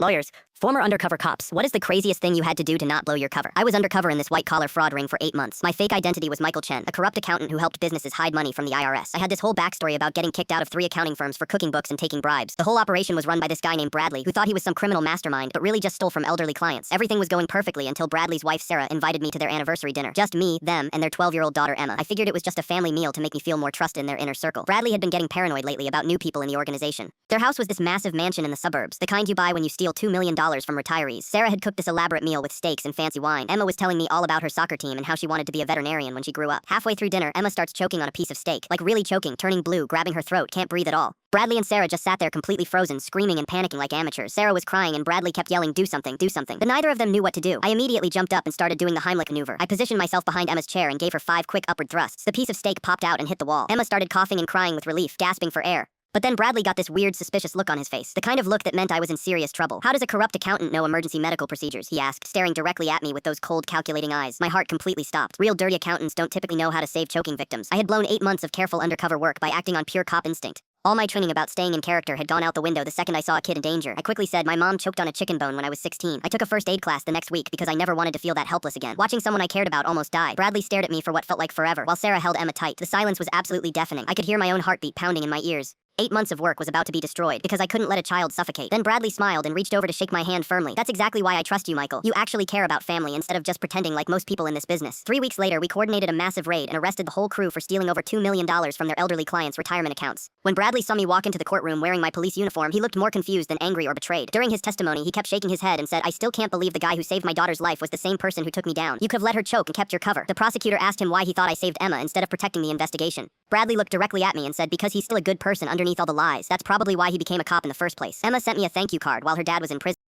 Lawyers, former undercover cops, what is the craziest thing you had to do to not blow your cover? I was undercover in this white-collar fraud ring for 8 months. My fake identity was Michael Chen, a corrupt accountant who helped businesses hide money from the IRS. I had this whole backstory about getting kicked out of 3 accounting firms for cooking books and taking bribes. The whole operation was run by this guy named Bradley, who thought he was some criminal mastermind, but really just stole from elderly clients. Everything was going perfectly until Bradley's wife, Sarah, invited me to their anniversary dinner. Just me, them, and their 12-year-old daughter, Emma. I figured it was just a family meal to make me feel more trust in their inner circle. Bradley had been getting paranoid lately about new people in the organization. Their house was this massive mansion in the suburbs, the kind you buy when you steal $2 million from retirees. Sarah had cooked this elaborate meal with steaks and fancy wine. Emma was telling me all about her soccer team and how she wanted to be a veterinarian when she grew up. Halfway through dinner, Emma starts choking on a piece of steak. Like really choking, turning blue, grabbing her throat, can't breathe at all. Bradley and Sarah just sat there completely frozen, screaming and panicking like amateurs. Sarah was crying and Bradley kept yelling, do something, do something. But neither of them knew what to do. I immediately jumped up and started doing the Heimlich maneuver. I positioned myself behind Emma's chair and gave her 5 quick upward thrusts. The piece of steak popped out and hit the wall. Emma started coughing and crying with relief, gasping for air. But then Bradley got this weird, suspicious look on his face. The kind of look that meant I was in serious trouble. How does a corrupt accountant know emergency medical procedures? He asked, staring directly at me with those cold, calculating eyes. My heart completely stopped. Real dirty accountants don't typically know how to save choking victims. I had blown 8 months of careful undercover work by acting on pure cop instinct. All my training about staying in character had gone out the window the second I saw a kid in danger. I quickly said my mom choked on a chicken bone when I was 16. I took a first aid class the next week because I never wanted to feel that helpless again. Watching someone I cared about almost die. Bradley stared at me for what felt like forever, while Sarah held Emma tight. The silence was absolutely deafening. I could hear my own heartbeat pounding in my ears. 8 months of work was about to be destroyed because I couldn't let a child suffocate. Then Bradley smiled and reached over to shake my hand firmly. That's exactly why I trust you, Michael. You actually care about family instead of just pretending like most people in this business. 3 weeks later, we coordinated a massive raid and arrested the whole crew for stealing over $2 million from their elderly clients' retirement accounts. When Bradley saw me walk into the courtroom wearing my police uniform, he looked more confused than angry or betrayed. During his testimony, he kept shaking his head and said, I still can't believe the guy who saved my daughter's life was the same person who took me down. You could have let her choke and kept your cover. The prosecutor asked him why he thought I saved Emma instead of protecting the investigation. Bradley looked directly at me and said, because he's still a good person underneath all the lies. That's probably why he became a cop in the first place. Emma sent me a thank you card while her dad was in prison.